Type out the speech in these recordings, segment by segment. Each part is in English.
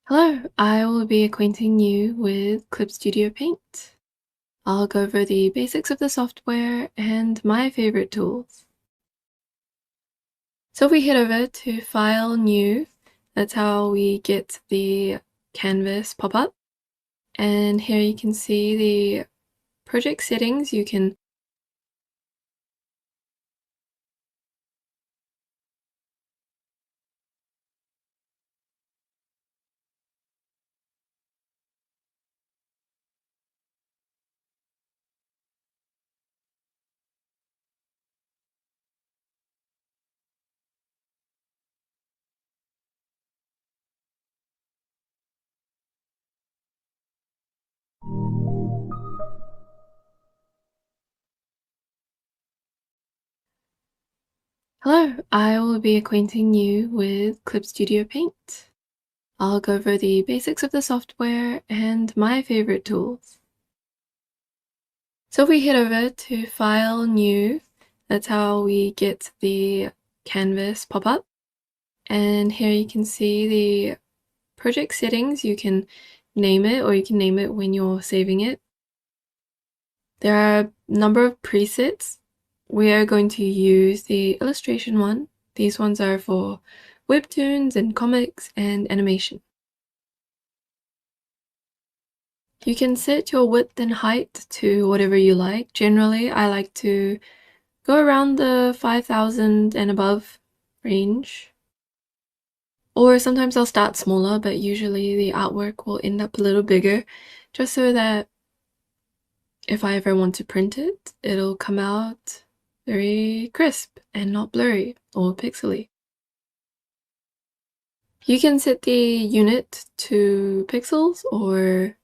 Hello, I will be acquainting you with Clip Studio Paint. I'll go over the basics of the software and my favorite tools. So if we head over to File, New, that's how we get the canvas pop up. And here you can see the project settings. You can Hello, I will be acquainting you with Clip Studio Paint. I'll go over the basics of the software and my favorite tools. So if we head over to File, New, that's how we get the canvas pop up. And here you can see the project settings. You can name it, or you can name it when you're saving it. There are a number of presets. We are going to use the illustration one. These ones are for webtoons and comics and animation. You can set your width and height to whatever you like. Generally, I like to go around the 5,000 and above range. Or sometimes I'll start smaller, but usually the artwork will end up a little bigger, just so that if I ever want to print it, it'll come out very crisp and not blurry or pixely. You can set the unit to pixels, or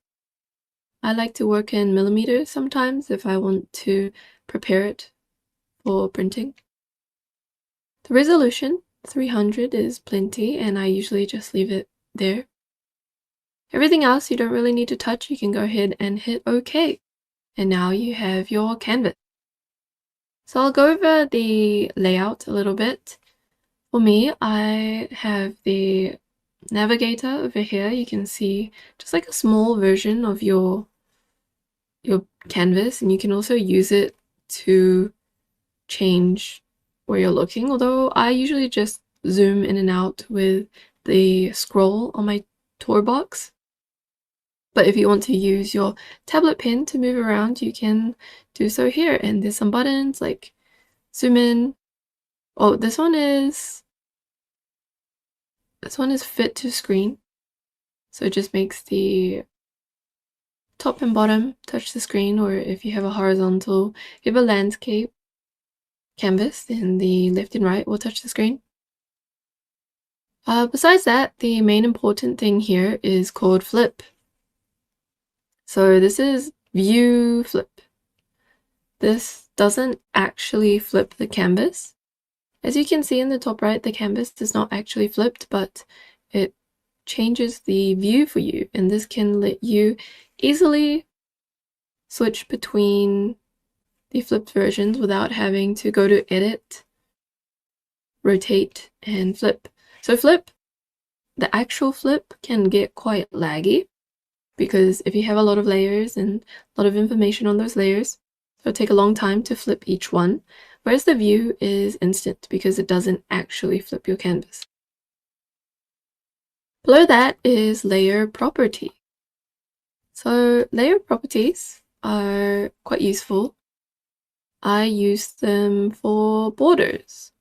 I like to work in millimeters sometimes if I want to prepare it for printing. The resolution, 300, is plenty, and I usually just leave it there. Everything else you don't really need to touch. You can go ahead and hit OK. And now you have your canvas. So I'll go over the layout a little bit. For me, I have the navigator over here. You can see just like a small version of your canvas, and you can also use it to change where you're looking, although I usually just zoom in and out with the scroll on my tour box. But if you want to use your tablet pen to move around, you can do so here. And there's some buttons like zoom in. Oh, this one is fit to screen. So it just makes the top and bottom touch the screen, or if you have a horizontal, you have a landscape canvas, then the left and right will touch the screen. Besides that, the main important thing here is called flip. So this is view flip. This doesn't actually flip the canvas. As you can see in the top right, the canvas is not actually flipped, but it changes the view for you, and this can let you easily switch between the flipped versions without having to go to edit, rotate, and flip. So flip, the actual flip can get quite laggy, because if you have a lot of layers and a lot of information on those layers, it'll take a long time to flip each one, whereas the view is instant because it doesn't actually flip your canvas. Below that is layer property. So layer properties are quite useful. I use them for borders.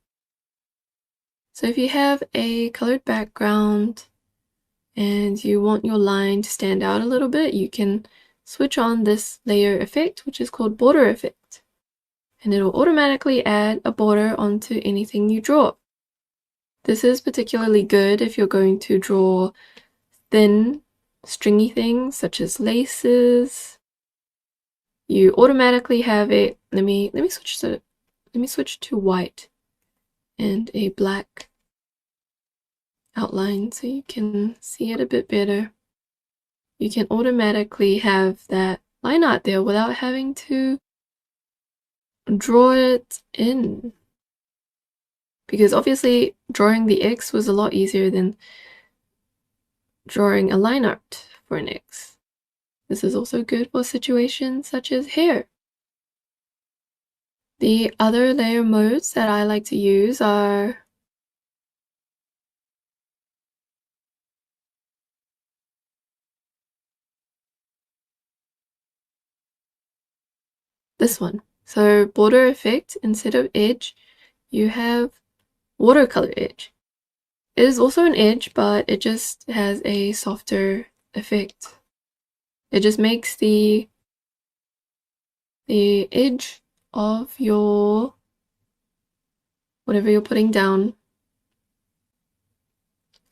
So if you have a colored background and you want your line to stand out a little bit, you can switch on this layer effect, which is called border effect. And it'll automatically add a border onto anything you draw. This is particularly good if you're going to draw thin, stringy things such as laces. You automatically have a let me switch to white and a black outline so you can see it a bit better. You can automatically have that line art there without having to draw it in. Because obviously drawing the X was a lot easier than drawing a line art for NYX. This is also good for situations such as hair. The other layer modes that I like to use are this one. So border effect, instead of edge, you have watercolor edge. It is also an edge, but it just has a softer effect. It just makes the edge of your whatever you're putting down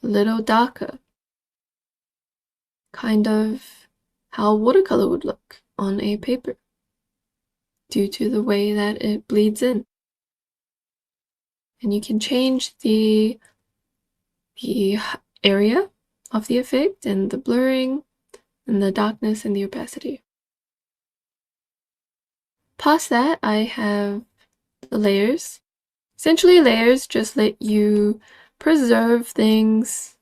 a little darker. Kind of how watercolor would look on a paper due to the way that it bleeds in. And you can change the area of the effect and the blurring and the darkness and the opacity. Past that, I have the layers. Essentially, layers just let you preserve things.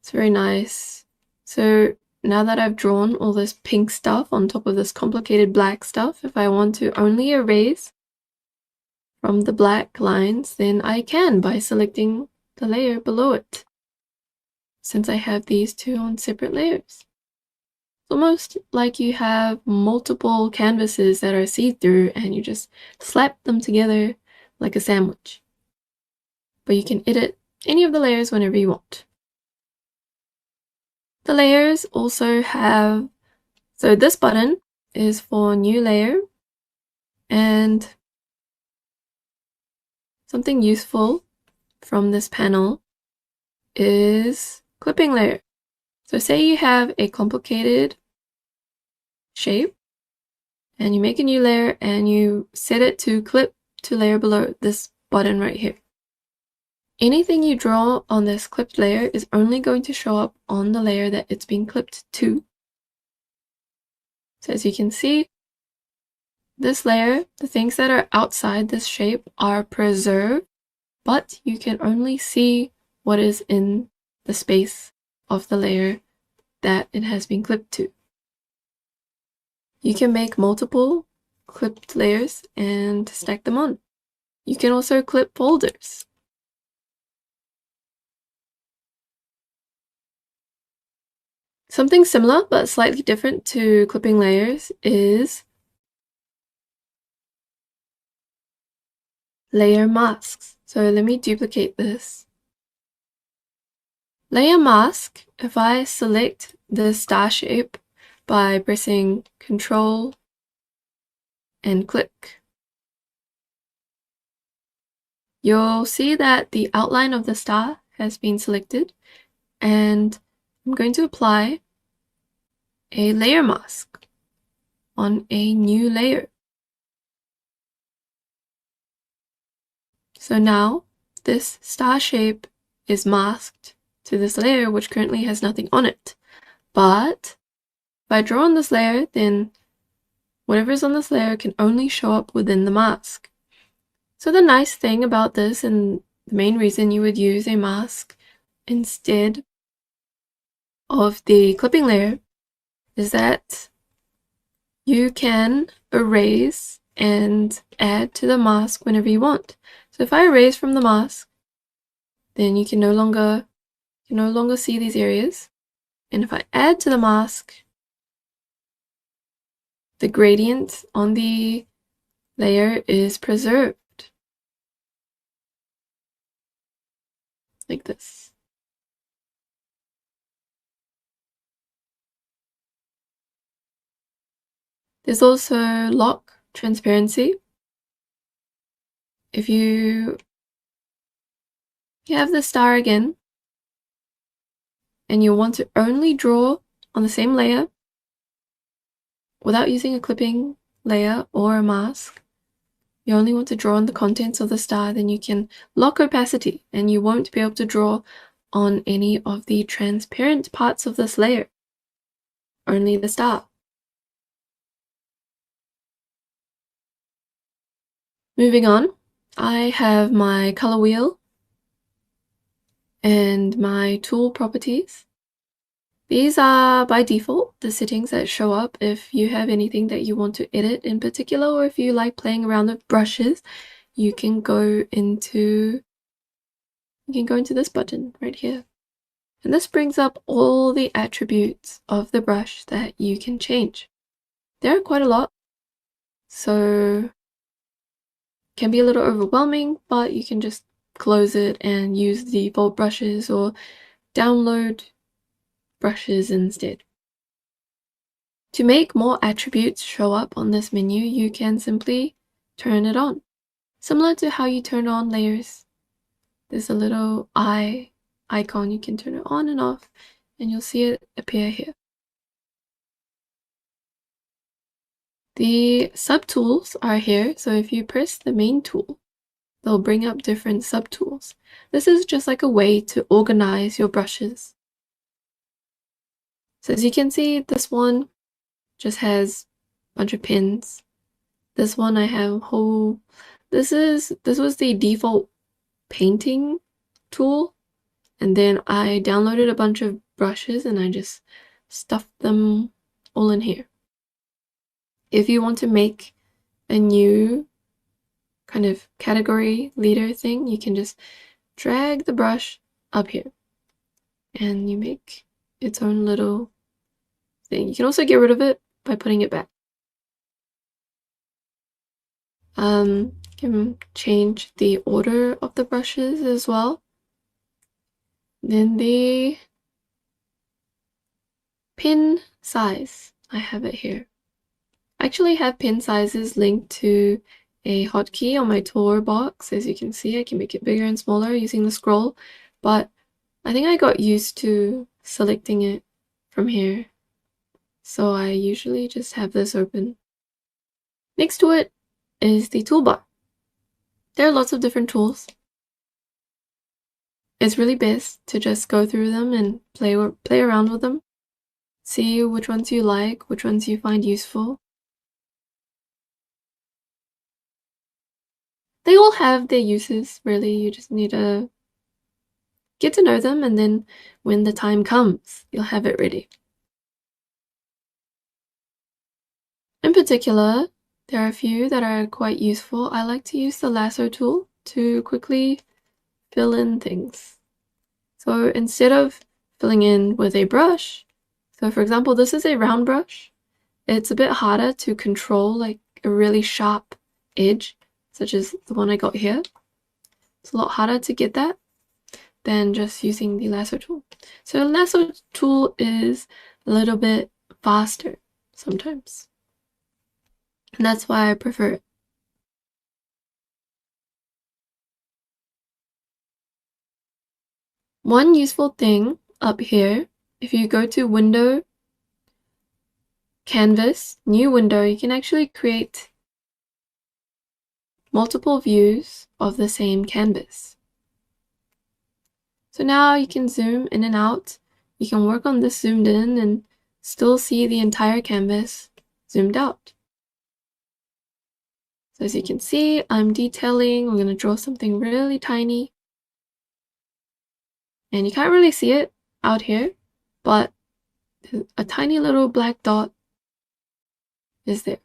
It's very nice. So now that I've drawn all this pink stuff on top of this complicated black stuff, if I want to only erase from the black lines, then I can by selecting the layer below it, since I have these two on separate layers. It's almost like you have multiple canvases that are see-through and you just slap them together like a sandwich. But you can edit any of the layers whenever you want. The layers also have, so this button is for new layer, and something useful from this panel is clipping layer. So say you have a complicated shape and you make a new layer and you set it to clip to layer below, this button right here. Anything you draw on this clipped layer is only going to show up on the layer that it's been clipped to. So as you can see, this layer, the things that are outside this shape are preserved, but you can only see what is in the space of the layer that it has been clipped to. You can make multiple clipped layers and stack them on. You can also clip folders. Something similar but slightly different to clipping layers is layer masks. So let me duplicate this. Layer mask, if I select the star shape by pressing Ctrl and click, you'll see that the outline of the star has been selected, and I'm going to apply a layer mask on a new layer. So now this star shape is masked to this layer, which currently has nothing on it. But if I draw on this layer, then whatever is on this layer can only show up within the mask. So the nice thing about this, and the main reason you would use a mask instead of the clipping layer, is that you can erase and add to the mask whenever you want. So if I erase from the mask, then you can no longer see these areas. And if I add to the mask, the gradient on the layer is preserved. Like this. There's also lock transparency. If you have the star again, and you want to only draw on the same layer without using a clipping layer or a mask, you only want to draw on the contents of the star, then you can lock opacity and you won't be able to draw on any of the transparent parts of this layer, only the star. Moving on, I have my color wheel and my tool properties. These are by default the settings that show up if you have anything that you want to edit in particular, or if you like playing around with brushes, you can go into this button right here. And this brings up all the attributes of the brush that you can change. There are quite a lot, so can be a little overwhelming, but you can just close it and use the default brushes or download brushes instead. To make more attributes show up on this menu, you can simply turn it on. Similar to how you turn on layers. There's a little eye icon, you can turn it on and off, and you'll see it appear here. The subtools are here, so if you press the main tool, they'll bring up different subtools. This is just like a way to organize your brushes. So as you can see, this one just has a bunch of pins. This one I have whole, this was the default painting tool, and then I downloaded a bunch of brushes and I just stuffed them all in here. If you want to make a new kind of category leader thing, you can just drag the brush up here and you make its own little thing. You can also get rid of it by putting it back. You can change the order of the brushes as well. Then the pin size, I have it here. I actually have pin sizes linked to a hotkey on my toolbox. As you can see, I can make it bigger and smaller using the scroll, but I think I got used to selecting it from here, so I usually just have this open. Next to it is the toolbar. There are lots of different tools. It's really best to just go through them and play around with them. See which ones you like, which ones you find useful. They all have their uses, really. You just need to get to know them, and then when the time comes, you'll have it ready. In particular, there are a few that are quite useful. I like to use the lasso tool to quickly fill in things. So instead of filling in with a brush, so for example, this is a round brush. It's a bit harder to control, like a really sharp edge, such as the one I got here. It's a lot harder to get that than just using the lasso tool. So the lasso tool is a little bit faster sometimes, and that's why I prefer it. One useful thing up here, if you go to Window, Canvas, New Window, you can actually create multiple views of the same canvas. So now you can zoom in and out. You can work on this zoomed in and still see the entire canvas zoomed out. So as you can see, I'm detailing. We're going to draw something really tiny. And you can't really see it out here, but a tiny little black dot is there.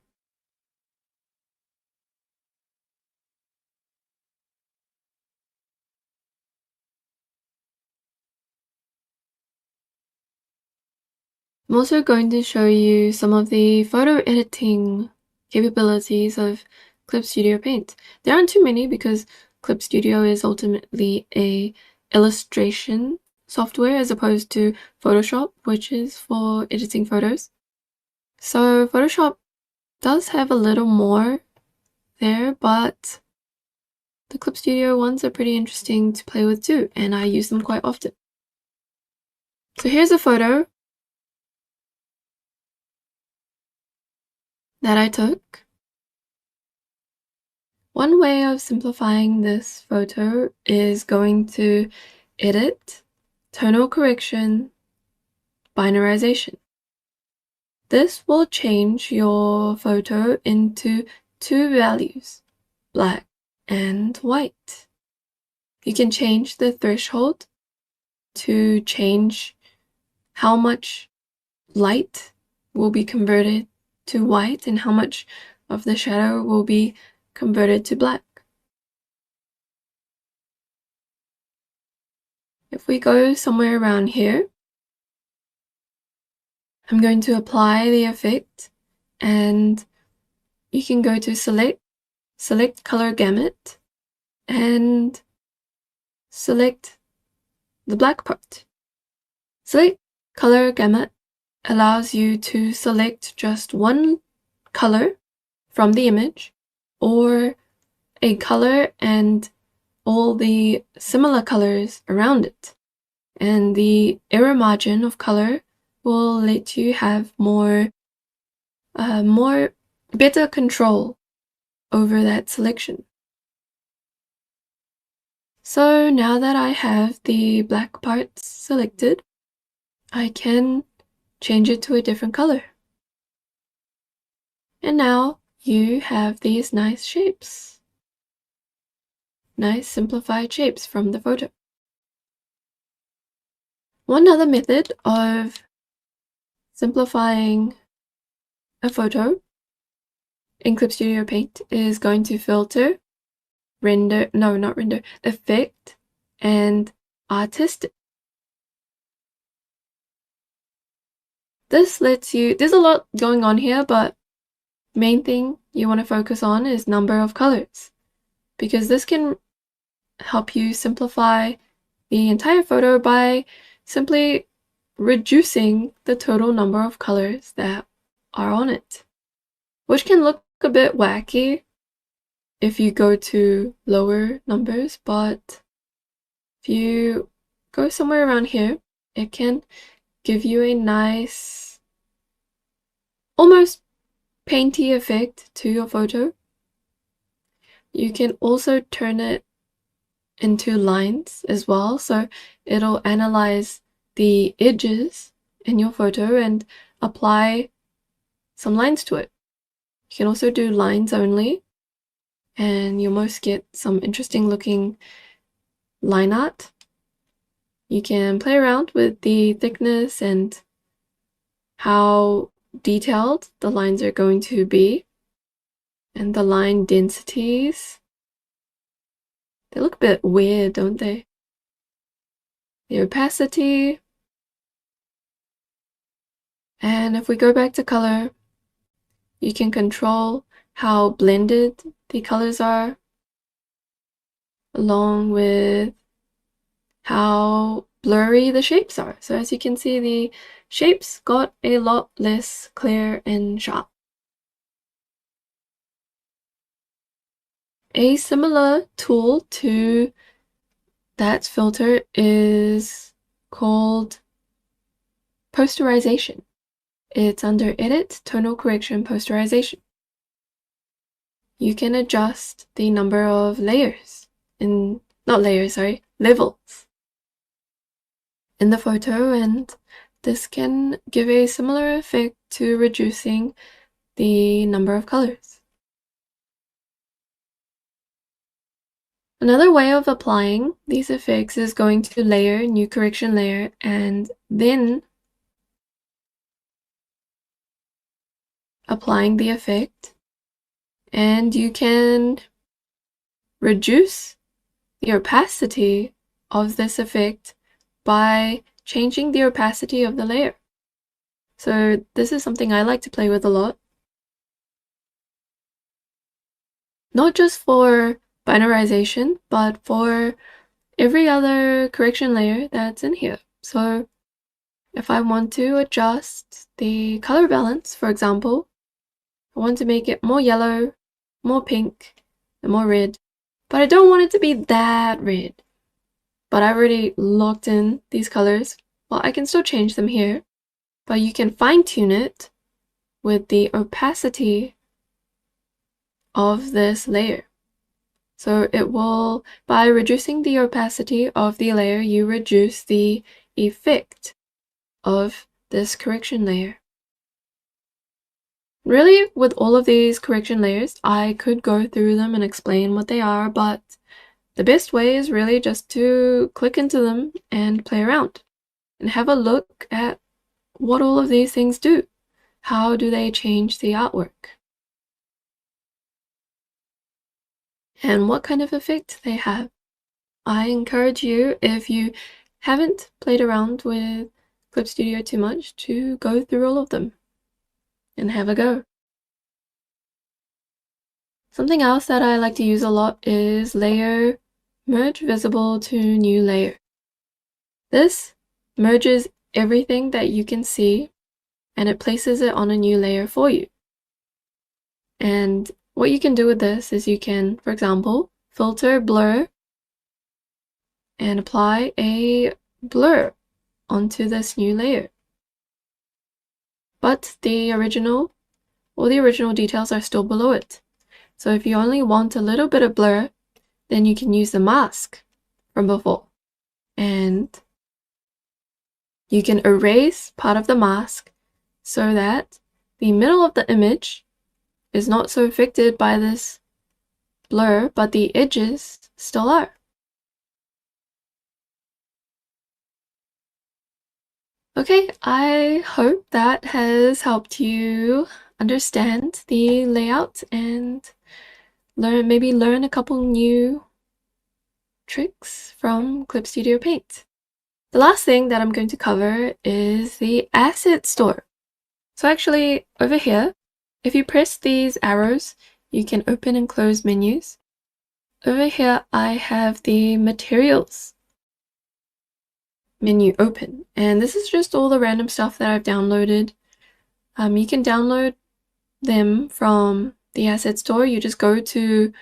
I'm also going to show you some of the photo editing capabilities of Clip Studio Paint. There aren't too many because Clip Studio is ultimately a illustration software as opposed to Photoshop, which is for editing photos. So Photoshop does have a little more there, but the Clip Studio ones are pretty interesting to play with too, and I use them quite often. So here's a photo that I took. One way of simplifying this photo is going to Edit, Tonal Correction, Binarization. This will change your photo into two values, black and white. You can change the threshold to change how much light will be converted to white and how much of the shadow will be converted to black. If we go somewhere around here, I'm going to apply the effect, and you can go to select color gamut, and select the black part. Select color gamut allows you to select just one color from the image, or a color and all the similar colors around it. And the error margin of color will let you have better control over that selection. So now that I have the black parts selected, I can change it to a different color. And now you have these nice shapes. Nice simplified shapes from the photo. One other method of simplifying a photo in Clip Studio Paint is going to filter, effect, and artistic. This lets you, there's a lot going on here, but main thing you want to focus on is number of colors, because this can help you simplify the entire photo by simply reducing the total number of colors that are on it, which can look a bit wacky if you go to lower numbers, but if you go somewhere around here, it can give you a nice, almost painty effect to your photo. You can also turn it into lines as well, so it'll analyze the edges in your photo and apply some lines to it. You can also do lines only, and you'll most get some interesting looking line art. You can play around with the thickness and how detailed the lines are going to be, and the line densities. They look a bit weird, don't they? The opacity. And if we go back to color, you can control how blended the colors are, along with how blurry the shapes are. So as you can see, the shapes got a lot less clear and sharp. A similar tool to that filter is called posterization. It's under Edit, Tonal Correction, Posterization. You can adjust the number of levels in the photo, and this can give a similar effect to reducing the number of colors. Another way of applying these effects is going to Layer, New Correction Layer, and then applying the effect. And you can reduce the opacity of this effect by changing the opacity of the layer. So this is something I like to play with a lot. Not just for binarization, but for every other correction layer that's in here. So if I want to adjust the color balance, for example, I want to make it more yellow, more pink, and more red, but I don't want it to be that red. But I've already locked in these colors. Well, I can still change them here, but you can fine-tune it with the opacity of this layer. So it will, by reducing the opacity of the layer, you reduce the effect of this correction layer. Really, with all of these correction layers, I could go through them and explain what they are, but the best way is really just to click into them and play around and have a look at what all of these things do. How do they change the artwork? And what kind of effect they have. I encourage you, if you haven't played around with Clip Studio too much, to go through all of them and have a go. Something else that I like to use a lot is layer merge visible to new layer. This merges everything that you can see and it places it on a new layer for you. And what you can do with this is you can, for example, filter blur and apply a blur onto this new layer. But the original details are still below it. So if you only want a little bit of blur, then you can use the mask from before. And you can erase part of the mask so that the middle of the image is not so affected by this blur, but the edges still are. Okay, I hope that has helped you understand the layout and maybe learn a couple new tricks from Clip Studio Paint. The last thing that I'm going to cover is the asset store. So actually over here, if you press these arrows, you can open and close menus. Over here, I have the materials menu open, and this is just all the random stuff that I've downloaded. You can download them from the asset store. You just go to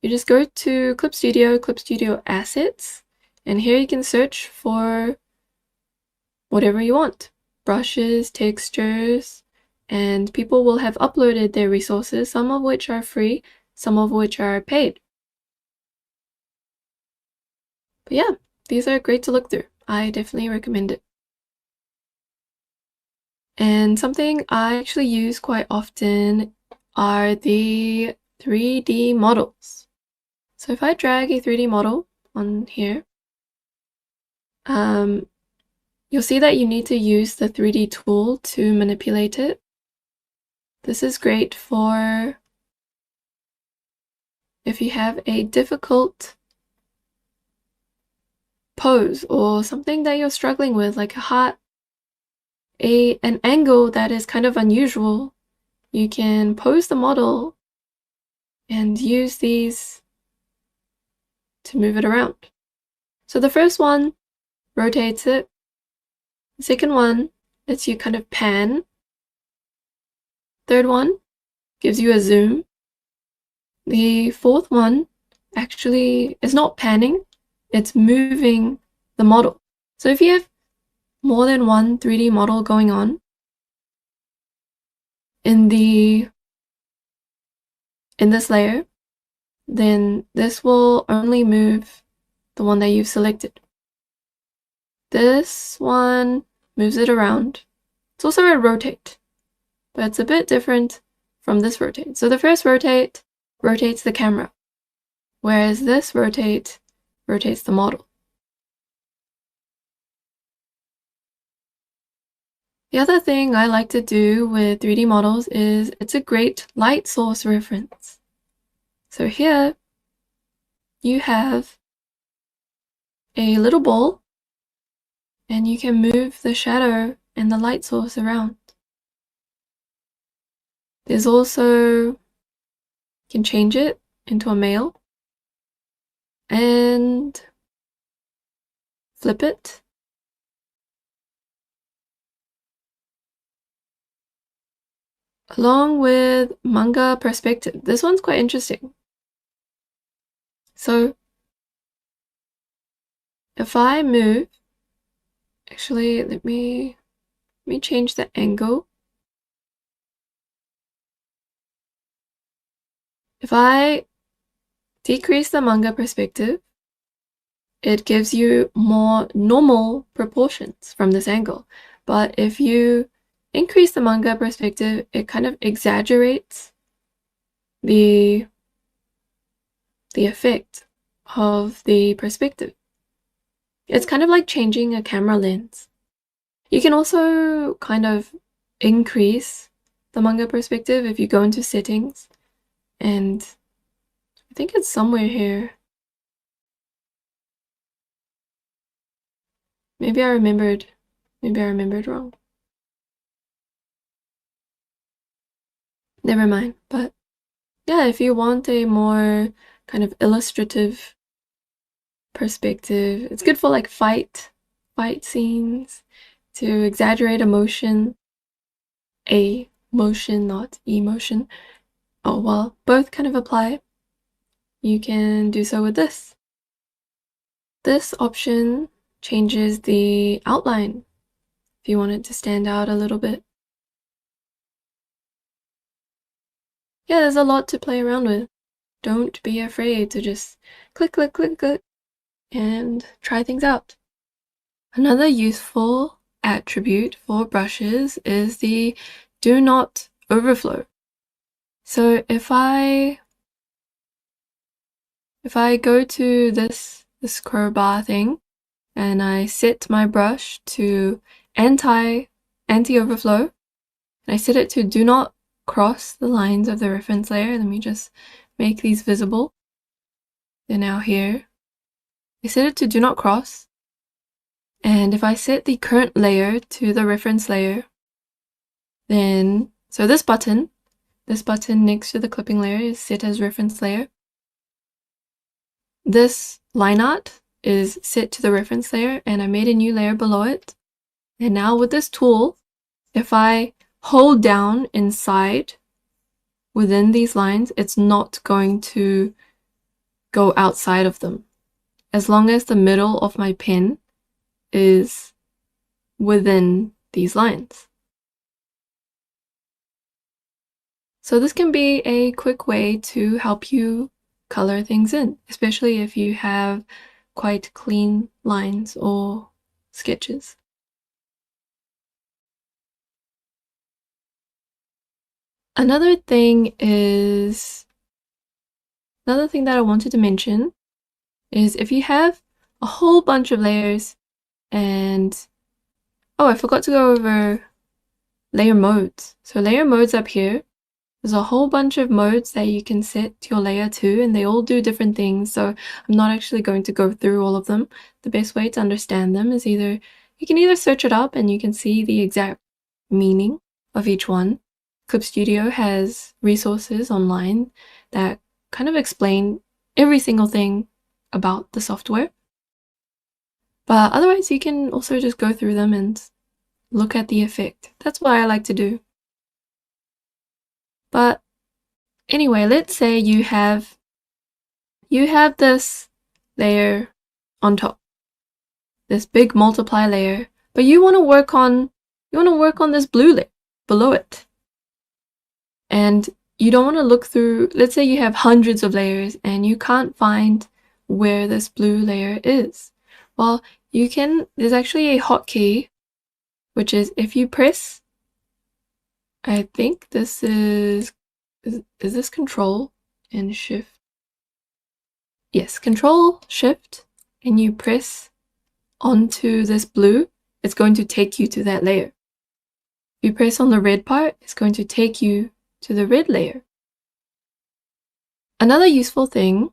Clip Studio Assets, and here you can search for whatever you want. Brushes, textures, and people will have uploaded their resources, some of which are free, some of which are paid. But yeah, these are great to look through. I definitely recommend it. And something I actually use quite often are the 3D models. So if I drag a 3D model on here, you'll see that you need to use the 3D tool to manipulate it. This is great for if you have a difficult pose or something that you're struggling with, like an angle that is kind of unusual. You can pose the model and use these to move it around. So the first one rotates it. The second one lets you kind of pan. Third one gives you a zoom. The fourth one actually is not panning, it's moving the model. So if you have more than one 3D model going on in this layer, then this will only move the one that you've selected. This one moves it around. It's also a rotate, but it's a bit different from this rotate. So the first rotate rotates the camera, whereas this rotate rotates the model. The other thing I like to do with 3D models is it's a great light source reference. So here you have a little ball and you can move the shadow and the light source around. There's also, you can change it into a male and flip it. Along with manga perspective. This one's quite interesting. So if I move, actually let me change the angle. If I decrease the manga perspective, it gives you more normal proportions from this angle. But if you increase the manga perspective, it kind of exaggerates the effect of the perspective. It's kind of like changing a camera lens. You can also kind of increase the manga perspective if you go into settings, and I think it's somewhere here. Maybe I remembered wrong. Never mind. But yeah, if you want a more kind of illustrative perspective, it's good for like fight scenes, to exaggerate emotion. A motion, not emotion. Oh, well, both kind of apply. You can do so with this. This option changes the outline if you want it to stand out a little bit. Yeah, there's a lot to play around with. Don't be afraid to just click, click, click, click, and try things out. Another useful attribute for brushes is the do not overflow. So if I go to this crowbar thing and I set my brush to anti-overflow, and I set it to do not cross the lines of the reference layer. Let me just make these visible. They're now here. I set it to do not cross. And if I set the current layer to the reference layer, then, so this button next to the clipping layer is set as reference layer. This line art is set to the reference layer, and I made a new layer below it. And now with this tool, if I hold down inside within these lines, it's not going to go outside of them, as long as the middle of my pen is within these lines. So this can be a quick way to help you color things in, especially if you have quite clean lines or sketches. Another thing that I wanted to mention is if you have a whole bunch of layers and, oh, I forgot to go over layer modes. So layer modes up here, there's a whole bunch of modes that you can set your layer to, and they all do different things. So I'm not actually going to go through all of them. The best way to understand them is you can either search it up and you can see the exact meaning of each one. Clip Studio has resources online that kind of explain every single thing about the software. But otherwise, you can also just go through them and look at the effect. That's what I like to do. But anyway, let's say you have this layer on top, this big multiply layer, but you want to work on this blue layer below it. And you don't want to look through, let's say you have hundreds of layers and you can't find where this blue layer is. Well, there's actually a hotkey, which is if you press, I think this is this Control and Shift? Yes, Control Shift, and you press onto this blue, it's going to take you to that layer. If you press on the red part, it's going to take you to the red layer. Another useful thing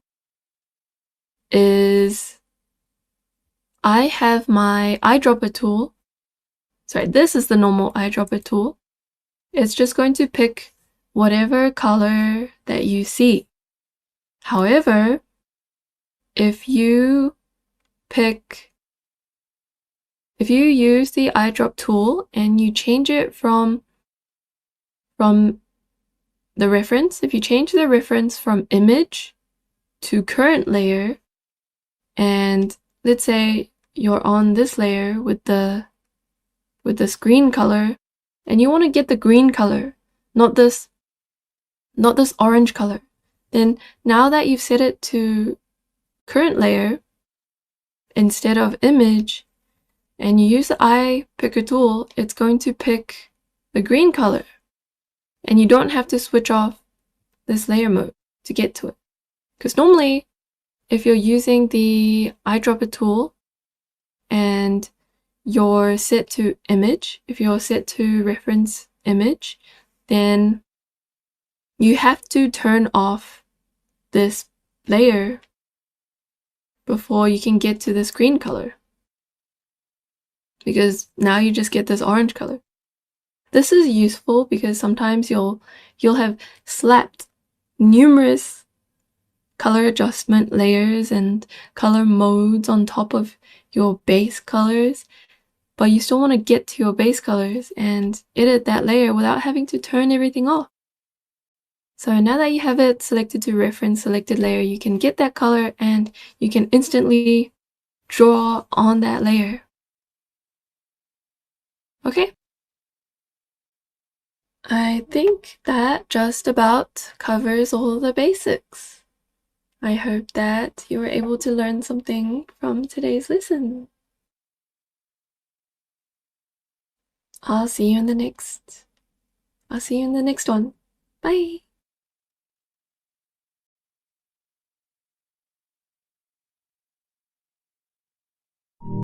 is I have my eyedropper tool. Sorry, this is the normal eyedropper tool. It's just going to pick whatever color that you see. However, if you use the eyedrop tool and you change it from the reference, if you change the reference from image to current layer, and let's say you're on this layer with this green color, and you want to get the green color, not this orange color, then now that you've set it to current layer instead of image, and you use the eye picker tool, it's going to pick the green color. And you don't have to switch off this layer mode to get to it. Because normally, if you're using the eyedropper tool and you're set to image, if you're set to reference image, then you have to turn off this layer before you can get to this green color, because now you just get this orange color. This is useful because sometimes you'll have slapped numerous color adjustment layers and color modes on top of your base colors, but you still want to get to your base colors and edit that layer without having to turn everything off. So now that you have it selected to reference selected layer, you can get that color and you can instantly draw on that layer. Okay? I think that just about covers all the basics. I hope that you were able to learn something from today's lesson. I'll see you in the next one. Bye!